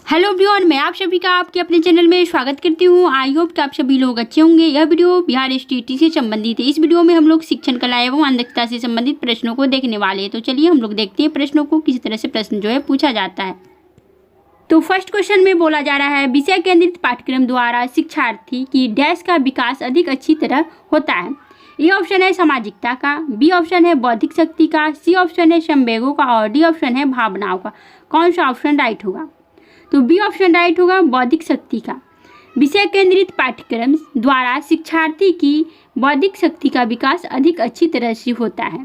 Hello everyone, मैं आप सभी का आपके अपने चैनल में स्वागत करती हूँ। आई होप कि आप सभी लोग अच्छे होंगे। यह वीडियो बिहार स्टेट से संबंधित है। इस वीडियो में हम लोग शिक्षण कला एवं अंधता से संबंधित प्रश्नों को देखने वाले हैं। तो चलिए हम लोग देखते हैं प्रश्नों को किस तरह से प्रश्न जो है पूछा जाता है। तो फर्स्ट क्वेश्चन में बोला जा रहा है, विषय केंद्रित पाठ्यक्रम द्वारा शिक्षार्थी की डैश का विकास अधिक अच्छी तरह होता है। ए ऑप्शन है सामाजिकता का, बी ऑप्शन है बौद्धिक शक्ति का, सी ऑप्शन है संवेगों का और डी ऑप्शन है भावनाओं का। कौन सा ऑप्शन राइट होगा? तो बी ऑप्शन राइट होगा, बौद्धिक शक्ति का। विषय केंद्रित पाठ्यक्रम द्वारा शिक्षार्थी की बौद्धिक शक्ति का विकास अधिक अच्छी तरह से होता है।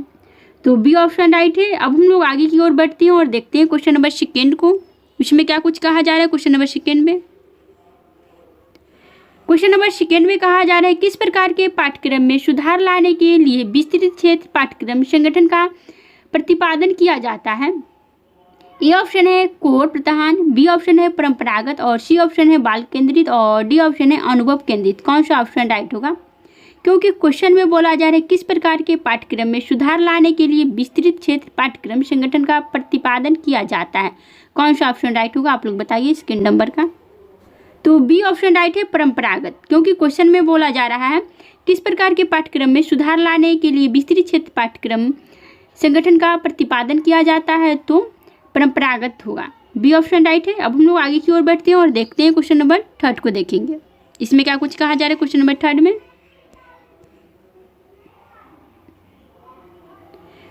तो बी ऑप्शन राइट है। अब हम लोग आगे की ओर बढ़ते हैं और देखते हैं क्वेश्चन नंबर सेकेंड को। इसमें क्या कुछ कहा जा रहा है क्वेश्चन नंबर सेकेंड में? क्वेश्चन नंबर सेकेंड में कहा जा रहा है, किस प्रकार के पाठ्यक्रम में सुधार लाने के लिए विस्तृत क्षेत्र पाठ्यक्रम संगठन का प्रतिपादन किया जाता है? ए ऑप्शन है कोर प्रधान, बी ऑप्शन है परंपरागत और सी ऑप्शन है बाल केंद्रित और डी ऑप्शन है अनुभव केंद्रित। कौन सा ऑप्शन राइट होगा? क्योंकि क्वेश्चन में बोला जा रहा है किस प्रकार के पाठ्यक्रम में सुधार लाने के लिए विस्तृत क्षेत्र पाठ्यक्रम संगठन का प्रतिपादन किया जाता है। कौन सा ऑप्शन राइट होगा आप लोग बताइए सेकेंड नंबर का। तो बी ऑप्शन राइट है परंपरागत, क्योंकि क्वेश्चन में बोला जा रहा है किस प्रकार के पाठ्यक्रम में सुधार लाने के लिए विस्तृत क्षेत्र पाठ्यक्रम संगठन का प्रतिपादन किया जाता है, तो परंपरागत होगा। बी ऑप्शन राइट है। अब हम लोग आगे की ओर बढ़ते हैं और देखते हैं क्वेश्चन नंबर थर्ड को देखेंगे। इसमें क्या कुछ कहा जा रहा है क्वेश्चन नंबर थर्ड में?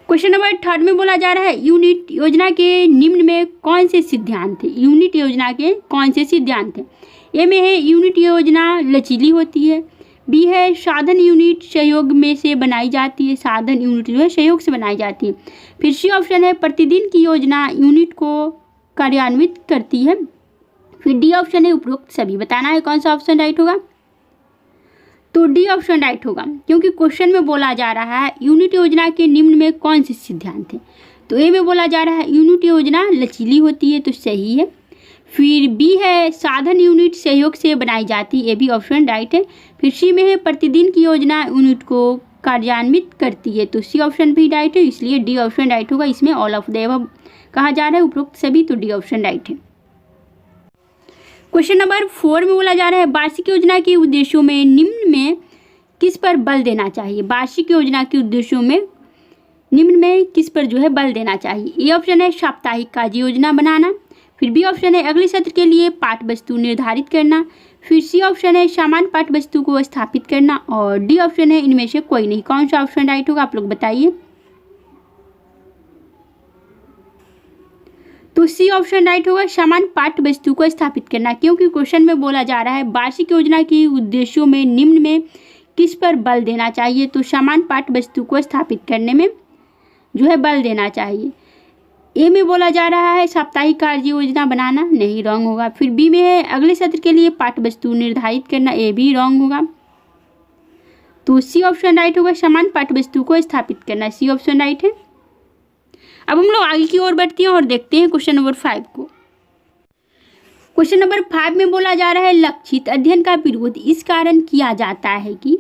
क्वेश्चन नंबर थर्ड में बोला जा रहा है, यूनिट योजना के निम्न में कौन से सिद्धांत थे? यूनिट योजना के कौन से सिद्धांत थे? ए में है यूनिट योजना लचीली होती है, बी है साधन यूनिट सहयोग में से बनाई जाती है, साधन यूनिट जो है सहयोग से बनाई जाती है। फिर सी ऑप्शन है प्रतिदिन की योजना यूनिट को कार्यान्वित करती है। फिर डी ऑप्शन है उपरोक्त सभी। बताना है कौन सा ऑप्शन राइट होगा। तो डी ऑप्शन राइट होगा, क्योंकि क्वेश्चन में बोला जा रहा है यूनिट योजना के निम्न में कौन से सिद्धांत है। तो ए में बोला जा रहा है यूनिट योजना लचीली होती है, तो सही है। फिर बी है साधन यूनिट सहयोग से बनाई जाती है, ये भी ऑप्शन राइट है। फिर सी में है प्रतिदिन की योजना यूनिट को कार्यान्वित करती है, तो सी ऑप्शन भी राइट है, इसलिए डी ऑप्शन राइट होगा। इसमें ऑल ऑफ द अबव कहा जा रहा है उपरोक्त सभी, तो डी ऑप्शन राइट है। क्वेश्चन नंबर 4 में बोला जा रहा है, वार्षिक योजना के उद्देश्यों में निम्न में किस पर बल देना चाहिए? वार्षिक योजना के उद्देश्यों में निम्न में किस पर जो है बल देना चाहिए? ए ऑप्शन है साप्ताहिक कार्य योजना बनाना, फिर बी ऑप्शन है अगले सत्र के लिए पाठ वस्तु निर्धारित करना, फिर सी ऑप्शन है सामान्य पाठ वस्तु को स्थापित करना और डी ऑप्शन है इनमें से कोई नहीं। कौन सा ऑप्शन राइट होगा आप लोग बताइए। तो सी ऑप्शन राइट होगा, सामान्य पाठ वस्तु को स्थापित करना, क्योंकि क्वेश्चन में बोला जा रहा है वार्षिक योजना के उद्देश्यों में निम्न में किस पर बल देना चाहिए, तो सामान्य पाठ वस्तु को स्थापित करने में जो है बल देना चाहिए। ए में बोला जा रहा है साप्ताहिक कार्य योजना बनाना, नहीं, रॉन्ग होगा। फिर बी में है अगले सत्र के लिए पाठ वस्तु निर्धारित करना, ए भी रॉन्ग होगा। तो सी ऑप्शन राइट होगा, सामान्य पाठ वस्तु को स्थापित करना, सी ऑप्शन राइट है। अब हम लोग आगे की ओर बढ़ते हैं और देखते हैं क्वेश्चन नंबर 5 को। क्वेश्चन नंबर 5 में बोला जा रहा है, लक्षित अध्ययन का विरोध इस कारण किया जाता है कि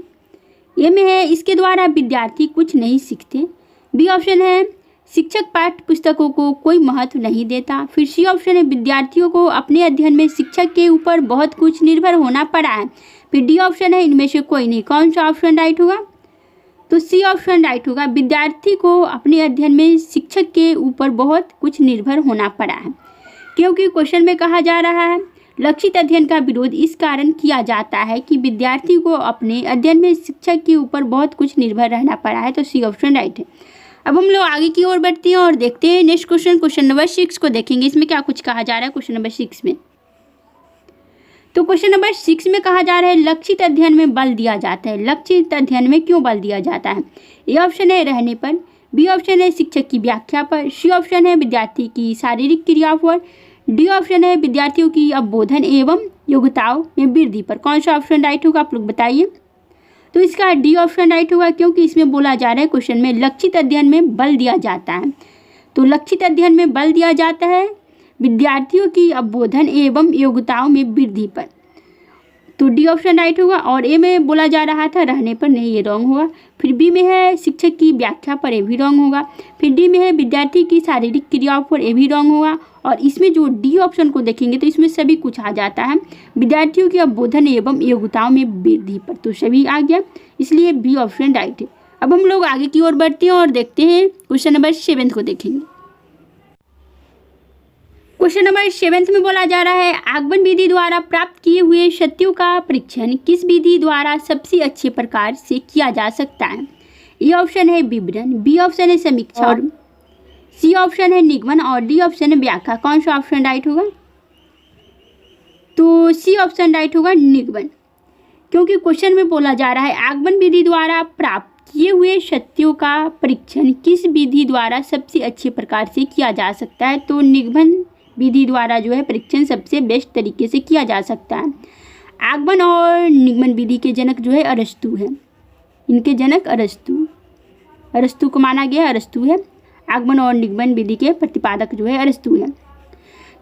ए में है इसके द्वारा विद्यार्थी कुछ नहीं सीखते, बी ऑप्शन है शिक्षक पाठ्य पुस्तकों को कोई महत्व नहीं देता, फिर सी ऑप्शन है विद्यार्थियों को अपने अध्ययन में शिक्षक के ऊपर बहुत कुछ निर्भर होना पड़ा है, फिर डी ऑप्शन है इनमें से कोई नहीं। कौन सा ऑप्शन राइट होगा? तो सी ऑप्शन राइट होगा, विद्यार्थी को अपने अध्ययन में शिक्षक के ऊपर बहुत कुछ निर्भर होना पड़ा है, क्योंकि क्वेश्चन में कहा जा रहा है लक्षित अध्ययन का विरोध इस कारण किया जाता है कि विद्यार्थी को अपने अध्ययन में शिक्षक के ऊपर बहुत कुछ निर्भर रहना पड़ा है, तो सी ऑप्शन राइट है। अब हम लोग आगे की ओर बढ़ते हैं और देखते हैं नेक्स्ट क्वेश्चन, क्वेश्चन नंबर 6 को देखेंगे। इसमें क्या कुछ कहा जा रहा है क्वेश्चन नंबर 6 में? तो क्वेश्चन नंबर 6 में कहा जा रहा है लक्षित अध्ययन में बल दिया जाता है। लक्षित अध्ययन में क्यों बल दिया जाता है? ए ऑप्शन है रहने पर, बी ऑप्शन है शिक्षक की व्याख्या पर, सी ऑप्शन है विद्यार्थी की शारीरिक क्रियाओं पर, डी ऑप्शन है विद्यार्थियों की अवबोधन एवं योग्यताओं में वृद्धि पर। कौन सा ऑप्शन राइट होगा आप लोग बताइए। तो इसका डी ऑप्शन राइट होगा, क्योंकि इसमें बोला जा रहा है क्वेश्चन में लक्षित अध्ययन में बल दिया जाता है। तो लक्षित अध्ययन में बल दिया जाता है विद्यार्थियों की अवबोधन एवं योग्यताओं में वृद्धि पर। तो डी ऑप्शन राइट होगा। और ए में बोला जा रहा था रहने पर, नहीं, ये रॉन्ग होगा। फिर बी में है शिक्षक की व्याख्या पर, ये भी रॉन्ग होगा। फिर डी में है विद्यार्थी की शारीरिक क्रियाओं पर, ये भी रॉन्ग होगा। और इसमें जो डी ऑप्शन को देखेंगे तो इसमें सभी कुछ आ जाता है, विद्यार्थियों की अवबोधन एवं योग्यताओं में वृद्धि पर, तो सभी आ गया, इसलिए बी ऑप्शन राइट है। अब हम लोग आगे की ओर बढ़ते हैं और देखते हैं क्वेश्चन नंबर 7 को देखेंगे। क्वेश्चन नंबर 7 में बोला जा रहा है आगमन विधि द्वारा प्राप्त किए हुए सत्यों का परीक्षण किस विधि द्वारा सबसे अच्छे प्रकार से किया जा सकता है। ए ऑप्शन है विवरण, बी ऑप्शन है समीक्षा, और सी ऑप्शन है निगमन, और डी ऑप्शन है व्याख्या। कौन सा ऑप्शन राइट होगा? तो सी ऑप्शन राइट होगा, निगमन, क्योंकि क्वेश्चन में बोला जा रहा है आगमन विधि द्वारा प्राप्त किए हुए सत्यों का परीक्षण किस विधि द्वारा सबसे अच्छे प्रकार से किया जा सकता है। तो निगमन विधि द्वारा जो है परीक्षण सबसे बेस्ट तरीके से किया जा सकता है। आगमन और निगमन विधि के जनक जो है अरस्तु है, इनके जनक अरस्तु को माना गया, अरस्तु है। आगमन और निगमन विधि के प्रतिपादक जो है अरस्तु है।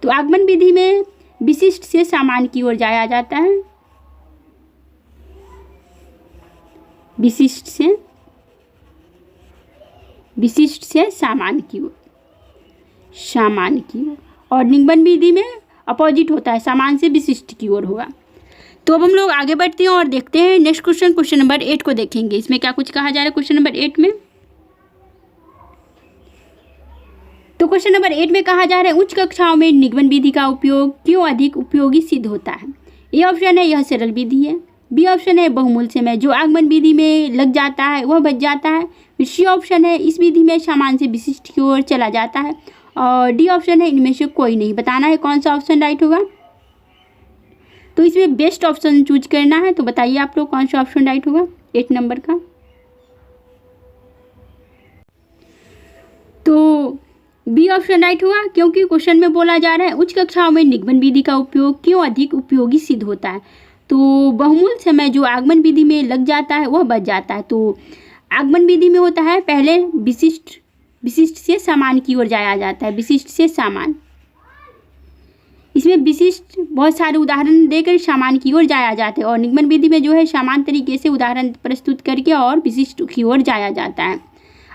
तो आगमन विधि में विशिष्ट से सामान्य की ओर जाया जाता है, विशिष्ट से सामान्य की ओर, और निगमन विधि में अपोजिट होता है, सामान्य से विशिष्ट की ओर होगा। तो अब हम लोग आगे बढ़ते हैं और देखते हैं नेक्स्ट क्वेश्चन, क्वेश्चन नंबर 8 को देखेंगे। इसमें क्या कुछ कहा जा रहा है क्वेश्चन नंबर 8 में? तो क्वेश्चन नंबर 8 में कहा जा रहा है उच्च कक्षाओं में निगमन विधि का उपयोग क्यों अधिक उपयोगी सिद्ध होता है। ए ऑप्शन है यह सरल विधि है, बी ऑप्शन है बहुमूल्य समय जो आगमन विधि में लग जाता है वह बच जाता है, फिर सी ऑप्शन है इस विधि में सामान्य से विशिष्ट की ओर चला जाता है, और डी ऑप्शन है इनमें से कोई नहीं। बताना है कौन सा ऑप्शन राइट होगा। तो इसमें बेस्ट ऑप्शन चूज करना है, तो बताइए आप लोग कौन सा ऑप्शन राइट होगा 8 नंबर का। तो बी ऑप्शन राइट होगा, क्योंकि क्वेश्चन में बोला जा रहा है उच्च कक्षाओं में निगमन विधि का उपयोग क्यों अधिक उपयोगी सिद्ध होता है। तो बहुमूल्य समय जो आगमन विधि में लग जाता है वह बच जाता है। तो आगमन विधि में होता है पहले विशिष्ट से सामान्य की ओर जाया जाता है, विशिष्ट से सामान्य। इसमें विशिष्ट बहुत सारे उदाहरण देकर सामान्य की ओर जाया जाता है, और निगमन विधि में जो है सामान्य तरीके से उदाहरण प्रस्तुत करके और विशिष्ट की ओर जाया जाता है।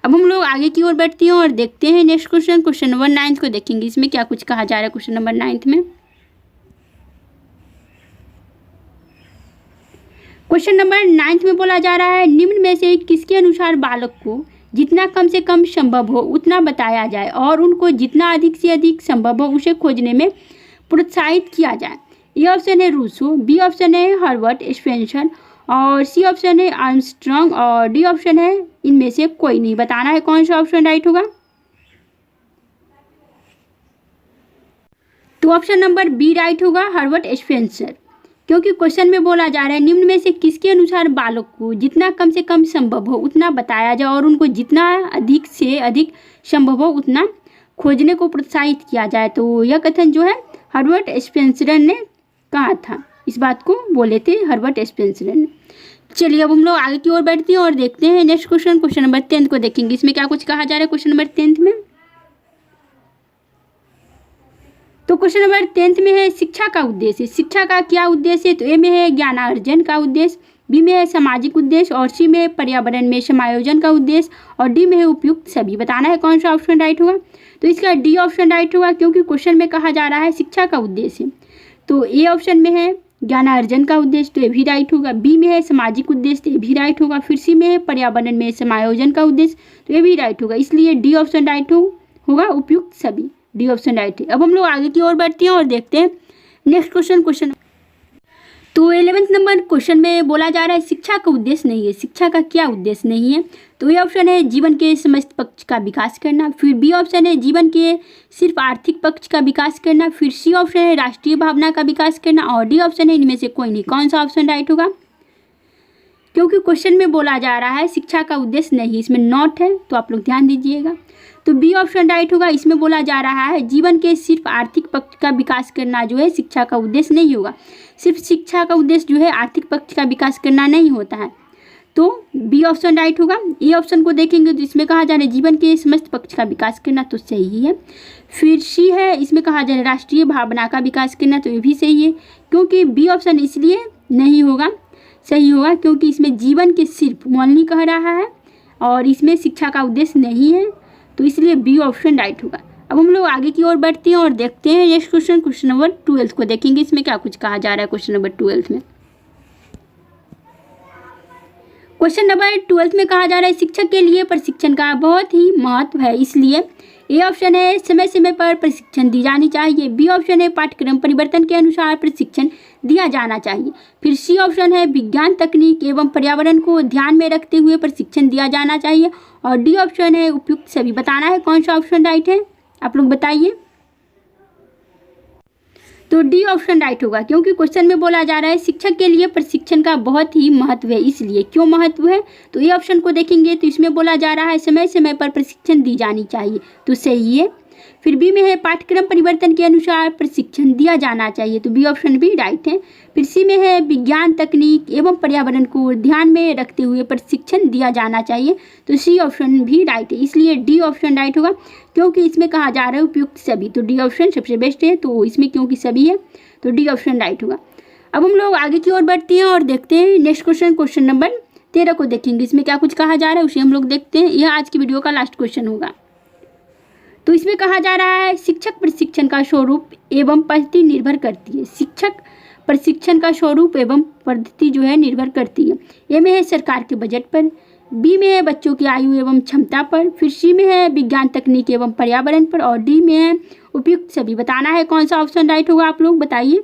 अब हम लोग आगे की ओर बढ़ते हैं और देखते हैं नेक्स्ट क्वेश्चन, क्वेश्चन नंबर 9 को देखेंगे। इसमें क्या कुछ कहा जा रहा है क्वेश्चन नंबर 9 में? क्वेश्चन नंबर 9 में बोला जा रहा है निम्न में से किसके अनुसार बालक को जितना कम से कम संभव हो उतना बताया जाए और उनको जितना अधिक से अधिक संभव हो उसे खोजने में प्रोत्साहित किया जाए। ए ऑप्शन है रूसो, बी ऑप्शन है हर्बर्ट स्पेंसर, और सी ऑप्शन है आर्मस्ट्रॉन्ग, और डी ऑप्शन है इनमें से कोई नहीं। बताना है कौन सा ऑप्शन राइट होगा। तो ऑप्शन नंबर बी राइट होगा, हर्बर्ट स्पेंसर, क्योंकि क्वेश्चन में बोला जा रहा है निम्न में से किसके अनुसार बालक को जितना कम से कम संभव हो उतना बताया जाए और उनको जितना अधिक से अधिक संभव हो उतना खोजने को प्रोत्साहित किया जाए। तो यह कथन जो है हर्बर्ट स्पेंसर ने कहा था, इस बात को बोले थे हर्बर्ट स्पेंसर ने। चलिए अब हम लोग आगे की ओर बढ़ते हैं और देखते हैं नेक्स्ट क्वेश्चन, क्वेश्चन नंबर 10 को देखेंगे। इसमें क्या कुछ कहा जा रहा है क्वेश्चन नंबर 10 में? तो क्वेश्चन नंबर 10 में है शिक्षा का उद्देश्य। शिक्षा का क्या उद्देश्य है? तो ए में है ज्ञानार्जन का उद्देश्य, बी में है सामाजिक उद्देश्य, और सी में है पर्यावरण में समायोजन का उद्देश्य, और डी में है उपयुक्त सभी। बताना है कौन सा ऑप्शन राइट होगा। तो इसका डी ऑप्शन राइट होगा, क्योंकि क्वेश्चन में कहा जा रहा है शिक्षा का उद्देश्य। तो ए ऑप्शन में है ज्ञानार्जन का उद्देश्य, तो ये भी राइट होगा। बी में है सामाजिक उद्देश्य, तो ये भी राइट होगा। फिर सी में है पर्यावरण में समायोजन का उद्देश्य, तो ये भी राइट होगा। इसलिए डी ऑप्शन राइट होगा, उपयुक्त सभी, डी ऑप्शन राइट है। अब हम लोग आगे की ओर बढ़ते हैं और देखते हैं नेक्स्ट क्वेश्चन। तो 11th नंबर क्वेश्चन में बोला जा रहा है शिक्षा का उद्देश्य नहीं है। शिक्षा का क्या उद्देश्य नहीं है? तो ये ऑप्शन है जीवन के समस्त पक्ष का विकास करना, फिर बी ऑप्शन है जीवन के सिर्फ आर्थिक पक्ष का विकास करना, फिर सी ऑप्शन है राष्ट्रीय भावना का विकास करना, और डी ऑप्शन है इनमें से कोई नहीं। कौन सा ऑप्शन राइट होगा? क्योंकि क्वेश्चन में बोला जा रहा है शिक्षा का उद्देश्य नहीं, इसमें नॉट है, तो आप लोग ध्यान दीजिएगा। तो बी ऑप्शन राइट होगा। इसमें बोला जा रहा है जीवन के सिर्फ आर्थिक पक्ष का विकास करना जो है शिक्षा का उद्देश्य नहीं होगा। सिर्फ शिक्षा का उद्देश्य जो है आर्थिक पक्ष का विकास करना नहीं होता है, तो बी ऑप्शन राइट होगा। ए ऑप्शन को देखेंगे तो इसमें कहा जा रहा है जीवन के समस्त पक्ष का विकास करना, तो सही है। फिर सी है, इसमें कहा जा रहा है राष्ट्रीय भावना का विकास करना, तो ये भी सही है, क्योंकि बी ऑप्शन इसलिए नहीं होगा, सही होगा, क्योंकि इसमें जीवन के सिर्फ मौलनी कह रहा है और इसमें शिक्षा का उद्देश्य नहीं है, तो इसलिए बी ऑप्शन राइट होगा। अब हम लोग आगे की ओर बढ़ते हैं और देखते हैं नेक्स्ट क्वेश्चन, क्वेश्चन नंबर 12 को देखेंगे। इसमें क्या कुछ कहा जा रहा है क्वेश्चन नंबर 12 में। क्वेश्चन नंबर 12 में कहा जा रहा है शिक्षक के लिए प्रशिक्षण का बहुत ही महत्व है, इसलिए ए ऑप्शन है समय समय पर प्रशिक्षण दी जानी चाहिए, बी ऑप्शन है पाठ्यक्रम परिवर्तन के अनुसार प्रशिक्षण दिया जाना चाहिए, फिर सी ऑप्शन है विज्ञान तकनीक एवं पर्यावरण को ध्यान में रखते हुए प्रशिक्षण दिया जाना चाहिए, और डी ऑप्शन है उपयुक्त सभी। बताना है कौन सा ऑप्शन राइट है, आप लोग बताइए। तो डी ऑप्शन राइट होगा, क्योंकि क्वेश्चन में बोला जा रहा है शिक्षक के लिए प्रशिक्षण का बहुत ही महत्व है, इसलिए क्यों महत्व है तो ये ऑप्शन को देखेंगे तो इसमें बोला जा रहा है समय समय पर प्रशिक्षण दी जानी चाहिए, तो सही है। फिर बी में है पाठ्यक्रम परिवर्तन के अनुसार प्रशिक्षण दिया जाना चाहिए, तो बी ऑप्शन भी राइट है। फिर सी में है विज्ञान तकनीक एवं पर्यावरण को ध्यान में रखते हुए प्रशिक्षण दिया जाना चाहिए, तो सी ऑप्शन भी राइट है, इसलिए डी ऑप्शन राइट होगा, क्योंकि इसमें कहा जा रहा है उपयुक्त सभी, तो डी ऑप्शन सबसे बेस्ट है, तो इसमें क्योंकि सभी है तो डी ऑप्शन राइट होगा। अब हम लोग आगे की ओर बढ़ते हैं और देखते हैं नेक्स्ट क्वेश्चन, क्वेश्चन नंबर 13 को देखेंगे। इसमें क्या कुछ कहा जा रहा है उसे हम लोग देखते हैं, यह आज की वीडियो का लास्ट क्वेश्चन होगा। तो इसमें कहा जा रहा है शिक्षक प्रशिक्षण का स्वरूप एवं पद्धति निर्भर करती है, शिक्षक प्रशिक्षण का स्वरूप एवं पद्धति जो है निर्भर करती है। ए में है सरकार के बजट पर, बी में है बच्चों की आयु एवं क्षमता पर, फिर सी में है विज्ञान तकनीक एवं पर्यावरण पर, और डी में है उपयुक्त सभी। बताना है कौन सा ऑप्शन राइट होगा, आप लोग बताइए।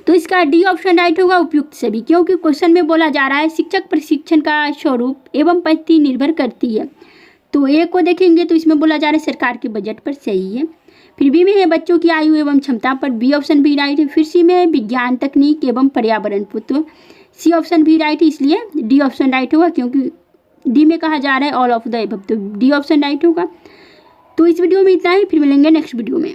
तो इसका डी ऑप्शन राइट होगा, उपयुक्त सभी, क्योंकि क्वेश्चन में बोला जा रहा है शिक्षक प्रशिक्षण का स्वरूप एवं पद्धति निर्भर करती है। तो ए को देखेंगे तो इसमें बोला जा रहा है सरकार के बजट पर, सही है। फिर बी में है बच्चों की आयु एवं क्षमता पर, बी ऑप्शन भी राइट है। फिर सी में है विज्ञान तकनीक एवं पर्यावरण पर, तो सी ऑप्शन भी राइट है, इसलिए डी ऑप्शन राइट होगा, क्योंकि डी में कहा जा रहा है ऑल ऑफ द एबव, तो डी ऑप्शन राइट होगा। तो इस वीडियो में इतना ही, फिर मिलेंगे नेक्स्ट वीडियो में।